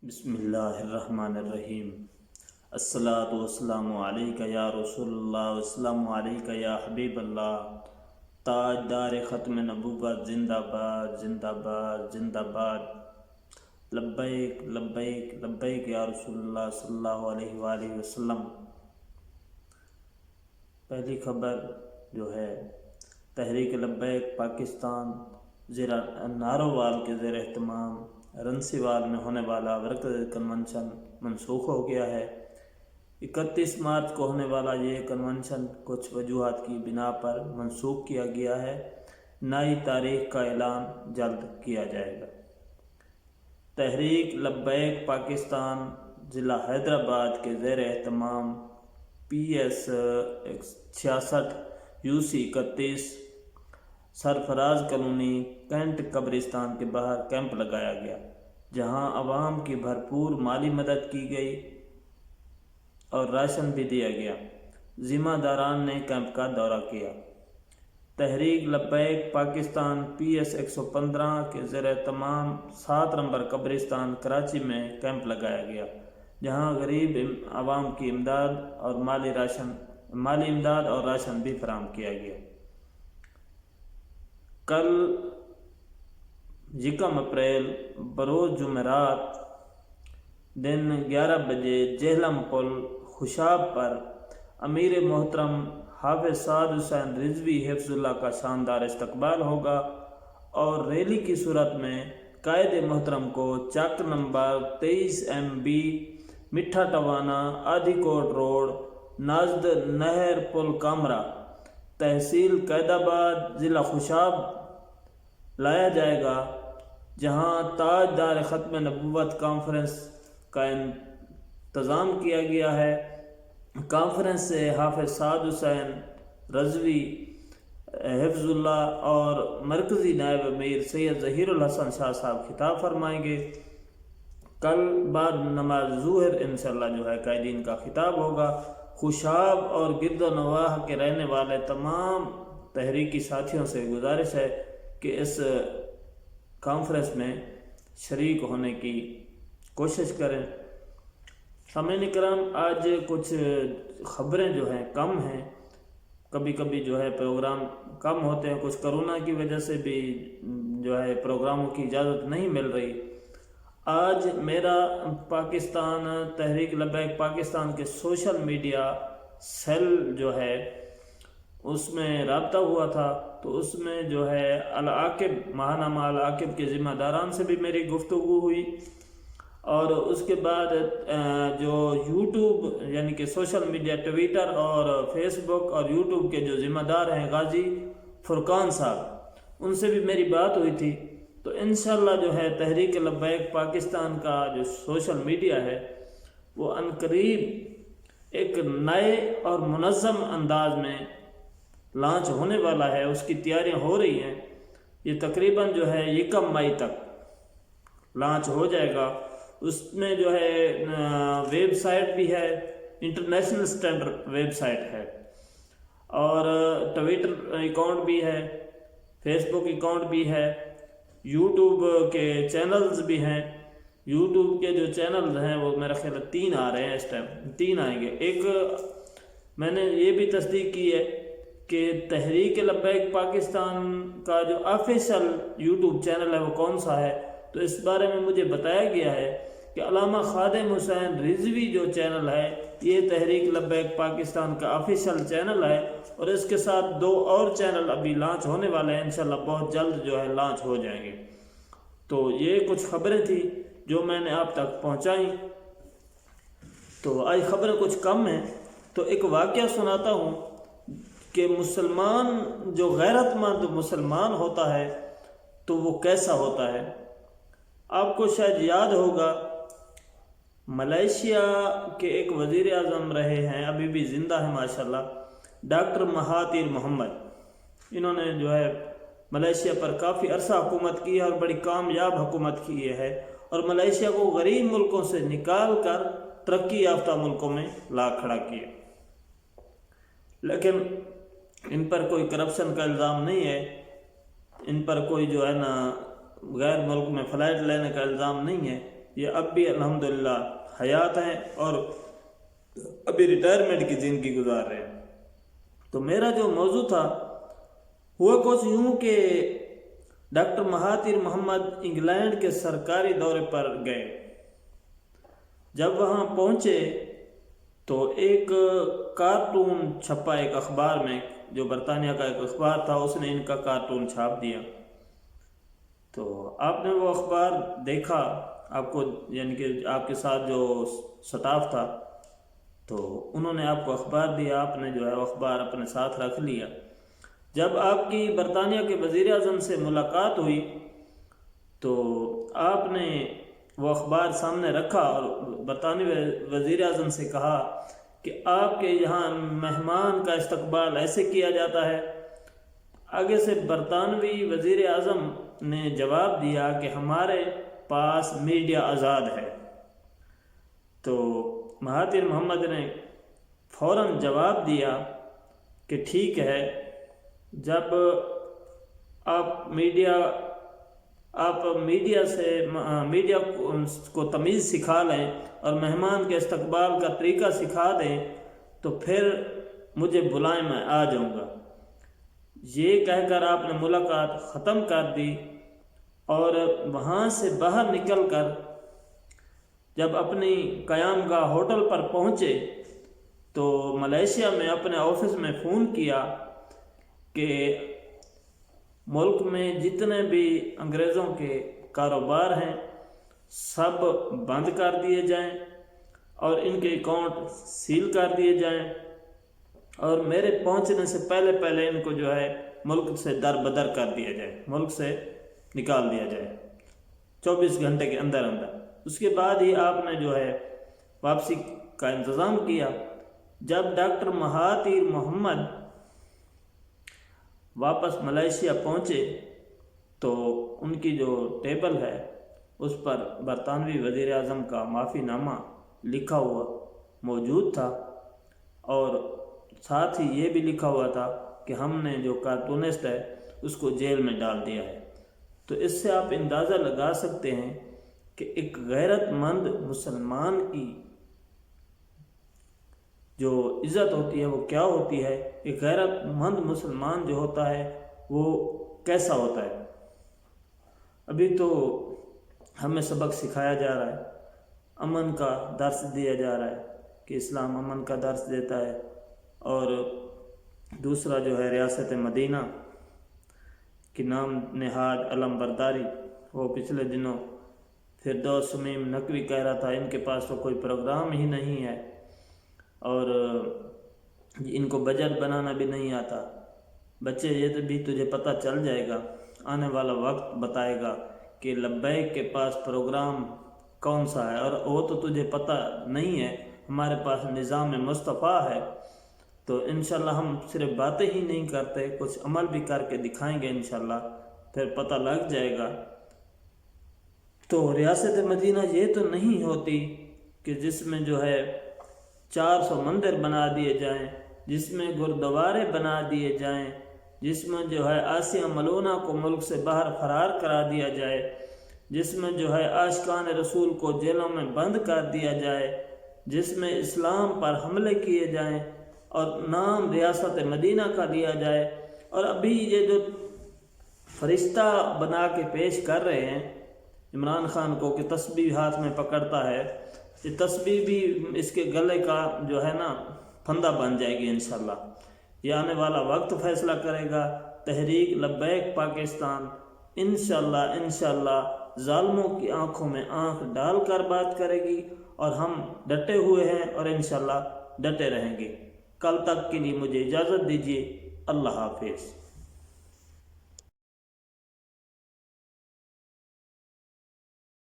بسم اللہ الرحمن الرحیم۔ الصلاۃ والسلام علیک یا رسول اللہ، والسلام علیک یا حبیب اللہ۔ تاجدار ختم نبوت زندہ باد، زندہ باد، زندہ باد۔ لبیک لبیک لبیک یا رسول اللہ صلی اللہ علیہ وآلہ وسلم۔ پہلی خبر جو ہے، تحریک لبیک پاکستان زیر نارووال کے زیر اہتمام رنسیوال میں ہونے والا ورکر کنونشن منسوخ ہو گیا ہے۔ 31 مارچ کو ہونے والا یہ کنونشن کچھ وجوہات کی بنا پر منسوخ کیا گیا ہے۔ نئی تاریخ کا اعلان جلد کیا جائے گا۔ تحریک لبیک پاکستان ضلع حیدرآباد کے زیر اہتمام PS 66 UC 31 سرفراز کالونی کینٹ قبرستان کے باہر کیمپ لگایا گیا، جہاں عوام کی بھرپور مالی مدد کی گئی اور راشن بھی دیا گیا۔ ذمہ داران نے کیمپ کا دورہ کیا۔ تحریک لبیک پاکستان PS 115 کے زیر اہتمام 7 نمبر قبرستان کراچی میں کیمپ لگایا گیا، جہاں غریب عوام کی مالی امداد اور راشن بھی فراہم کیا گیا۔ کل 1 اپریل بروز جمعرات دن 11 بجے جہلم پل خوشاب پر امیر محترم حافظ سعد حسین رضوی حفظ اللہ کا شاندار استقبال ہوگا اور ریلی کی صورت میں قائد محترم کو چک نمبر 23 MB میٹھا ٹوانا آدھی کوٹ روڈ نزد نہر پل کامرا تحصیل قائدآباد ضلع خوشاب لایا جائے گا، جہاں تاجدار ختم نبوت کانفرنس کا انتظام کیا گیا ہے۔ کانفرنس سے حافظ سعد حسین رضوی حفظ اللہ اور مرکزی نائب امیر سید ظہیر الحسن شاہ صاحب خطاب فرمائیں گے۔ کل بعد نماز ظہر انشاءاللہ جو ہے قائدین کا خطاب ہوگا۔ خوشاب اور گرد و نواح کے رہنے والے تمام تحریکی ساتھیوں سے گزارش ہے کہ اس کانفرنس میں شریک ہونے کی کوشش کریں۔ سامعین کرام، آج کچھ خبریں جو ہیں کم ہیں، کبھی کبھی جو ہے پروگرام کم ہوتے ہیں، کچھ کرونا کی وجہ سے بھی جو ہے پروگراموں کی اجازت نہیں مل رہی۔ آج میرا پاکستان تحریک لبیک پاکستان کے سوشل میڈیا سیل جو ہے اس میں رابطہ ہوا تھا، تو اس میں جو ہے العاقب ماہنامہ العاقب کے ذمہ داران سے بھی میری گفتگو ہوئی، اور اس کے بعد جو یوٹیوب یعنی کہ سوشل میڈیا ٹویٹر اور فیس بک اور یوٹیوب کے جو ذمہ دار ہیں غازی فرقان صاحب، ان سے بھی میری بات ہوئی تھی۔ تو انشاءاللہ جو ہے تحریک لبیک پاکستان کا جو سوشل میڈیا ہے وہ عنقریب ایک نئے اور منظم انداز میں لانچ ہونے والا ہے، اس کی تیاریاں ہو رہی ہیں۔ یہ تقریباً جو ہے 1 مئی تک لانچ ہو جائے گا۔ اس میں جو ہے ویب سائٹ بھی ہے، انٹرنیشنل سٹینڈرڈ ویب سائٹ ہے، اور ٹویٹر اکاؤنٹ بھی ہے، فیس بک اکاؤنٹ بھی ہے، یوٹیوب کے چینلز بھی ہیں۔ یوٹیوب کے جو چینلز ہیں وہ میرا خیال 3 آ رہے ہیں، اس ٹائم 3 آئیں گے۔ ایک میں نے یہ بھی تصدیق کی ہے کہ تحریک لبیک پاکستان کا جو آفیشیل یوٹیوب چینل ہے وہ کون سا ہے، تو اس بارے میں مجھے بتایا گیا ہے کہ علامہ خادم حسین رضوی جو چینل ہے یہ تحریک لبیک پاکستان کا آفیشیل چینل ہے، اور اس کے ساتھ 2 اور چینل ابھی لانچ ہونے والے ہیں، انشاءاللہ بہت جلد جو ہے لانچ ہو جائیں گے۔ تو یہ کچھ خبریں تھیں جو میں نے آپ تک پہنچائیں۔ تو آج خبریں کچھ کم ہیں، تو ایک واقعہ سناتا ہوں کہ مسلمان جو غیرت مند مسلمان ہوتا ہے تو وہ کیسا ہوتا ہے۔ آپ کو شاید یاد ہوگا، ملائیشیا کے ایک وزیر اعظم رہے ہیں، ابھی بھی زندہ ہیں ماشاءاللہ، ڈاکٹر مہاتیر محمد۔ انہوں نے جو ہے ملائیشیا پر کافی عرصہ حکومت کی ہے اور بڑی کامیاب حکومت کی ہے، اور ملائیشیا کو غریب ملکوں سے نکال کر ترقی یافتہ ملکوں میں لا کھڑا کیا۔ لیکن ان پر کوئی کرپشن کا الزام نہیں ہے، ان پر کوئی جو ہے نا غیر ملک میں فلائٹ لینے کا الزام نہیں ہے، یہ اب بھی الحمدللہ حیات ہیں اور ابھی ریٹائرمنٹ کی زندگی گزار رہے ہیں۔ تو میرا جو موضوع تھا ہوا کچھ یوں کہ ڈاکٹر مہاتیر محمد انگلینڈ کے سرکاری دورے پر گئے۔ جب وہاں پہنچے تو ایک کارٹون چھپا ایک اخبار میں، جو برطانیہ کا ایک اخبار تھا، اس نے ان کا کارٹون چھاپ دیا۔ تو آپ نے وہ اخبار دیکھا، آپ کو یعنی کہ آپ کے ساتھ جو سٹاف تھا تو انہوں نے آپ کو اخبار دیا، آپ نے جو ہے وہ اخبار اپنے ساتھ رکھ لیا۔ جب آپ کی برطانیہ کے وزیر اعظم سے ملاقات ہوئی تو آپ نے وہ اخبار سامنے رکھا اور برطانوی وزیر اعظم سے کہا کہ آپ کے یہاں مہمان کا استقبال ایسے کیا جاتا ہے۔ آگے سے برطانوی وزیر اعظم نے جواب دیا کہ ہمارے پاس میڈیا آزاد ہے۔ تو مہاتیر محمد نے فوراً جواب دیا کہ ٹھیک ہے، جب آپ میڈیا کو تمیز سکھا لیں اور مہمان کے استقبال کا طریقہ سکھا دیں تو پھر مجھے بلائیں، میں آ جاؤں گا۔ یہ کہہ کر آپ نے ملاقات ختم کر دی اور وہاں سے باہر نکل کر جب اپنی قیام گاہ ہوٹل پر پہنچے تو ملیشیا میں اپنے آفس میں فون کیا کہ ملک میں جتنے بھی انگریزوں کے کاروبار ہیں سب بند کر دیے جائیں اور ان کے اکاؤنٹ سیل کر دیے جائیں، اور میرے پہنچنے سے پہلے ان کو جو ہے ملک سے در بدر کر دیا جائے، ملک سے نکال دیا جائے 24 گھنٹے کے اندر۔ اس کے بعد ہی آپ نے جو ہے واپسی کا انتظام کیا۔ جب ڈاکٹر مہاتیر محمد واپس ملیشیا پہنچے تو ان کی جو ٹیبل ہے اس پر برطانوی وزیر اعظم کا معافی نامہ لکھا ہوا موجود تھا، اور ساتھ ہی یہ بھی لکھا ہوا تھا کہ ہم نے جو کارٹونسٹ ہے اس کو جیل میں ڈال دیا ہے۔ تو اس سے آپ اندازہ لگا سکتے ہیں کہ ایک غیرت مند مسلمان کی جو عزت ہوتی ہے وہ کیا ہوتی ہے، ایک غیرت مند مسلمان جو ہوتا ہے وہ کیسا ہوتا ہے۔ ابھی تو ہمیں سبق سکھایا جا رہا ہے، امن کا درس دیا جا رہا ہے کہ اسلام امن کا درس دیتا ہے، اور دوسرا جو ہے ریاست مدینہ کی نام نہاد علم برداری، وہ پچھلے دنوں فردوس سمیم نقوی کہہ رہا تھا ان کے پاس تو کوئی پروگرام ہی نہیں ہے اور ان کو بجٹ بنانا بھی نہیں آتا۔ بچے یہ بھی تجھے پتہ چل جائے گا، آنے والا وقت بتائے گا کہ لبیک کے پاس پروگرام کون سا ہے، اور وہ تو تجھے پتہ نہیں ہے، ہمارے پاس نظام مصطفیٰ ہے۔ تو انشاءاللہ ہم صرف باتیں ہی نہیں کرتے، کچھ عمل بھی کر کے دکھائیں گے انشاءاللہ، پھر پتہ لگ جائے گا۔ تو ریاست مدینہ یہ تو نہیں ہوتی کہ جس میں جو ہے 400 مندر بنا دیے جائیں، جس میں گردوارے بنا دیے جائیں، جس میں جو ہے آسیہ ملونہ کو ملک سے باہر فرار کرا دیا جائے، جس میں جو ہے عاشقان رسول کو جیلوں میں بند کر دیا جائے، جس میں اسلام پر حملے کیے جائیں اور نام ریاست مدینہ کا لیا جائے، اور ابھی یہ جو فرشتہ بنا کے پیش کر رہے ہیں عمران خان کو کہ تسبیح ہاتھ میں پکڑتا ہے، یہ تسبیح بھی اس کے گلے کا جو ہے نا پھندا بن جائے گی انشاءاللہ۔ یہ آنے والا وقت فیصلہ کرے گا۔ تحریک لبیک پاکستان انشاءاللہ ظالموں کی آنکھوں میں آنکھ ڈال کر بات کرے گی، اور ہم ڈٹے ہوئے ہیں اور انشاءاللہ ڈٹے رہیں گے۔ کل تک کے لیے مجھے اجازت دیجیے، اللہ حافظ۔